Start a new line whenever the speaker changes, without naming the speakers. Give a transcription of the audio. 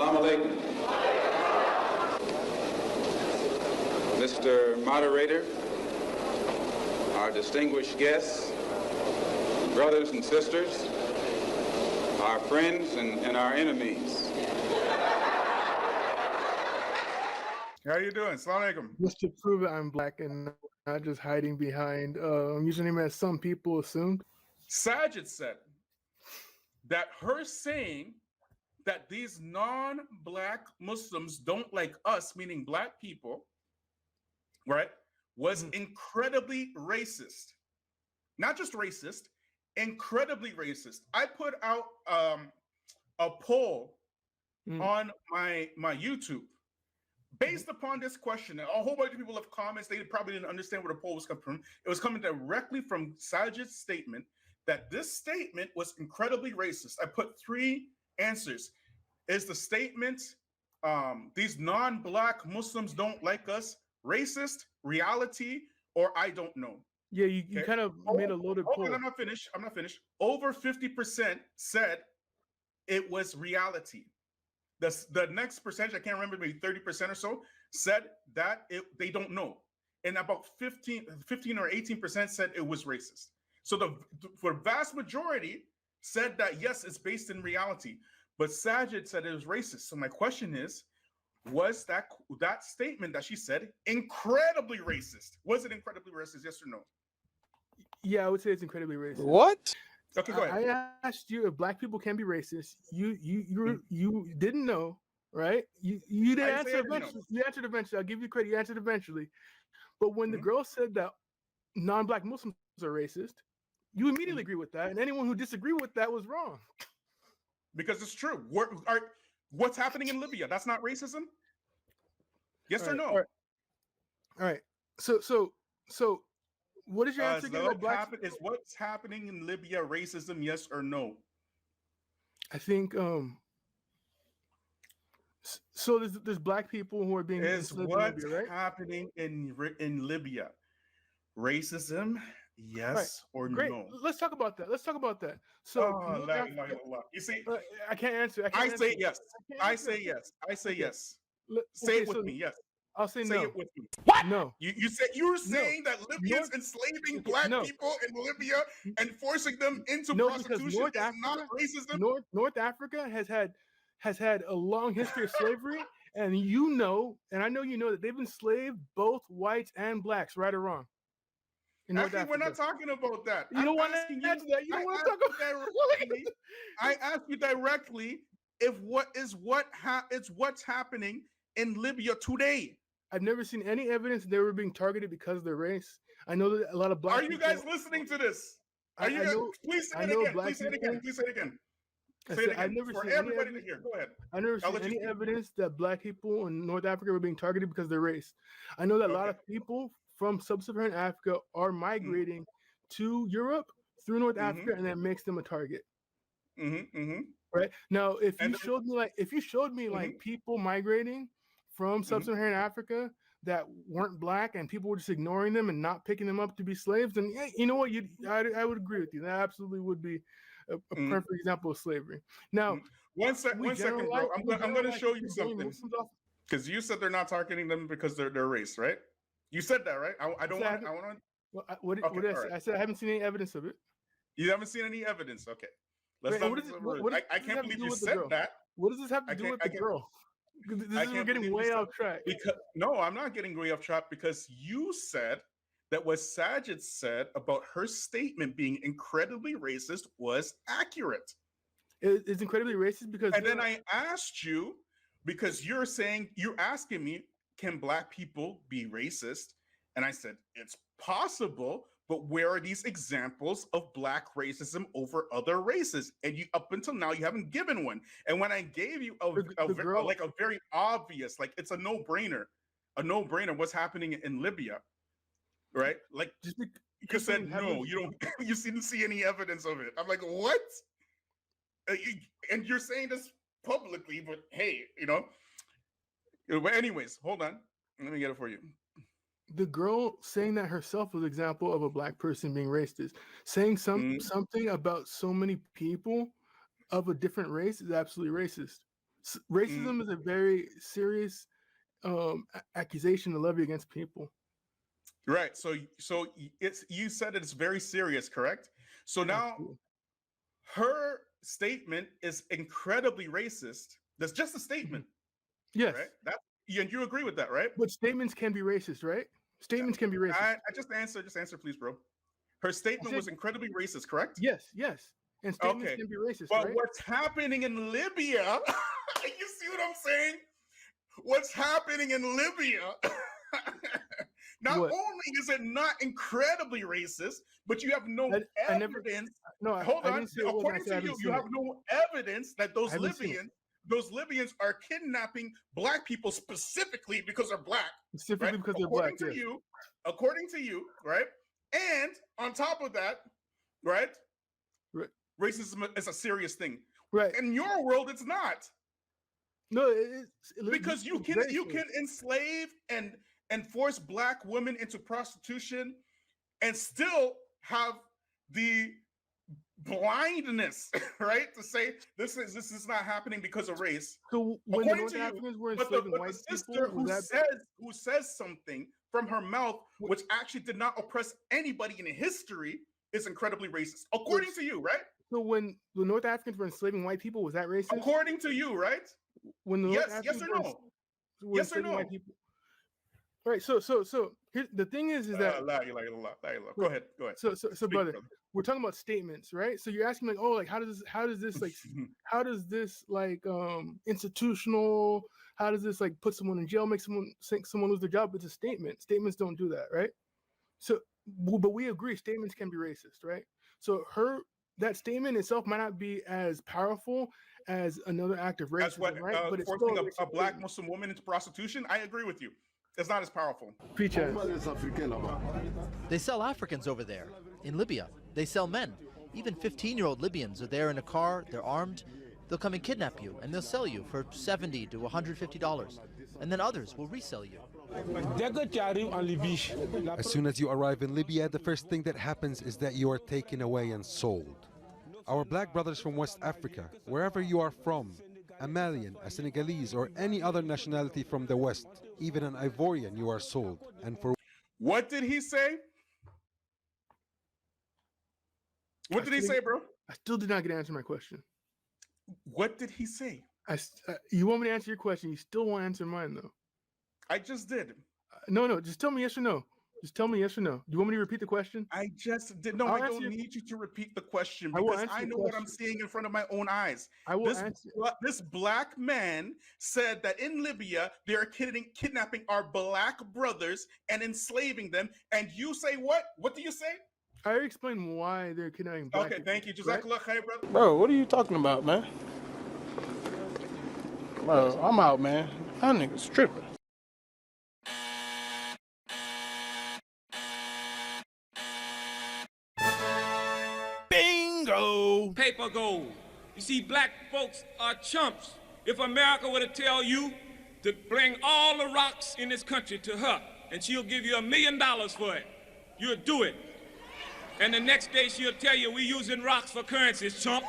Salaam Alaikum. Mr. Moderator, our distinguished guests, brothers and sisters, our friends and our enemies.
How you doing? Salaam Alaikum.
Just to prove it, I'm black and not just hiding behind username as some people assumed.
Sajid said that her saying that these non-black Muslims don't like us, meaning black people, right, was incredibly racist. Not just racist, incredibly racist. I put out a poll on my YouTube based upon this question. And a whole bunch of people have comments. They probably didn't understand where the poll was coming from. It was coming directly from Sajid's statement that this statement was incredibly racist. I put 3 answers. Is the statement, these non-black Muslims don't like us, racist, reality, or I don't know?
Yeah, you kind of made a loaded poll.
I'm not finished. Over 50% said it was reality. The next percentage, I can't remember, maybe 30% or so, said that they don't know. And about 15 or 18% said it was racist. So for the vast majority said that, yes, it's based in reality. But Sajid said it was racist. So my question is, was that statement that she said incredibly racist? Was it incredibly racist, yes or no?
Yeah, I would say it's incredibly racist.
What?
Okay, go ahead.
I asked you if black people can be racist. You didn't know, right? You didn't answer eventually. You answered eventually. I'll give you credit. You answered eventually. But when the girl said that non-black Muslims are racist, you immediately agree with that, and anyone who disagreed with that was wrong.
Because it's true. What's happening in Libya? That's not racism? Yes or no?
All right. So what is your answer again?
Is what's happening in Libya racism? Yes or no?
I think so. There's black people who are being
is
enslaved
what's
in Libya, right?
happening in Libya racism? Yes or
Great.
no?
Let's talk about that. So
you see,
I can't answer.
I say yes. I say yes. Say it with me. Yes.
I'll say
no.
Say
it with me.
What? No.
You're saying that Libya's enslaving black people in Libya and forcing them into prostitution is not racism?
North Africa has had a long history of slavery, and I know you know that they've enslaved both whites and blacks, right or wrong.
Actually, we're not talking about that.
You don't want to answer that. You don't want to talk about
that. I asked you directly if what's happening in Libya today.
I've never seen any evidence they were being targeted because of their race. I know that a lot of black.
Are you guys listening to this? Please say it again. Please say it again. Please say it again. Say it again for everybody to hear. Go ahead.
I never seen any evidence that black people in North Africa were being targeted because of their race. I know that a lot of people from sub-Saharan Africa are migrating to Europe through North Africa, and that makes them a target. Right now, if you showed me like people migrating from sub-Saharan Africa that weren't black and people were just ignoring them and not picking them up to be slaves, then you know what? I would agree with you. That absolutely would be a perfect example of slavery. Now,
one second, bro. I'm going to show you something. Because you said they're not targeting them because they're their race, right? You said that, right? I don't want to.
What did I say? I said I haven't seen any evidence of it.
You haven't seen any evidence? Okay. I can't believe you said that.
What does this have to do with the girl? We're getting way off track.
No, I'm not getting way off track because you said that what Sajid said about her statement being incredibly racist was accurate.
It's incredibly racist because.
And then I asked you, because you're asking me, can black people be racist? And I said, it's possible, but where are these examples of black racism over other races? And up until now, you haven't given one. And when I gave you a very obvious, like it's a no-brainer what's happening in Libya, right? Like you said, no, you don't, you didn't see any evidence of it. I'm like, what? And you're saying this publicly, but hey, But anyways, hold on. Let me get it for you.
The girl saying that herself was an example of a black person being racist. Saying something about so many people of a different race is absolutely racist. Racism is a very serious accusation to levy against people.
Right. So it's you said it's very serious, correct? So now
Absolutely.
her statement is incredibly racist. That's just a statement,
Yes,
right? That and you agree with that, right?
but statements can be racist, right? Statements can be racist.
I just answer, please, bro. Her statement was incredibly racist, correct?
Yes, and statements can be racist,
but
right?
what's happening in Libya? You see what I'm saying? What's happening in Libya? Not
What?
only is it not incredibly racist, but you have no evidence. Hold on. According to you, you have no evidence that those Libyans are kidnapping black people specifically because they're black.
Specifically because they're black.
According to you, right? And on top of that, right? Racism is a serious thing.
Right.
In your world, it's not.
No,
because you can enslave and force black women into prostitution and still have the blindness, right, to say this is not happening because of race.
So when the North Africans were enslaving white
sister
people,
who says something from her mouth which actually did not oppress anybody in history is incredibly racist, according to you, right?
So when the North Africans were enslaving white people, was that racist?
According to you, right?
When the
yes or no? Yes or no?
White people. Right. So here, the thing is that
go ahead.
So brother, we're talking about statements, right? So you're asking like, oh, like how does this like institutional? How does this like put someone in jail, make someone lose their job? It's a statement. Statements don't do that, right? So, but we agree, statements can be racist, right? So that statement itself might not be as powerful as another act of racism, right? But it's
forcing a black Muslim woman into prostitution. I agree with you. It's not as powerful.
Feachaz.
They sell Africans over there in Libya. They sell men. Even 15-year-old Libyans are there in a car. They're armed. They'll come and kidnap you, and they'll sell you for $70 to $150, and then others will resell you.
As soon as you arrive in Libya, the first thing that happens is that you are taken away and sold. Our black brothers from West Africa, wherever you are from, a Malian, a Senegalese, or any other nationality from the West, even an Ivorian, you are sold. And for
what did he say? What did he say, bro?
I still did not get to answer my question.
What did he say?
You want me to answer your question? You still won't answer mine, though.
I just did.
No. Just tell me yes or no. Just tell me yes or no. Do you want me to repeat the question?
I just did. No, I don't need you to repeat the question because I know what I'm seeing in front of my own eyes. This black man said that in Libya, they are kidnapping our black brothers and enslaving them. And you say what? What do you say?
I already explained why they're kidnapping black people.
Thank you. Jazakallah khair, brother.
Bro, what are you talking about, man? Bro, I'm out, man. That nigga's tripping.
Bingo! Paper gold. You see, black folks are chumps. If America were to tell you to bring all the rocks in this country to her, and she'll give you $1 million for it, you'll do it. And the next day she'll tell you we using rocks for currencies, chump.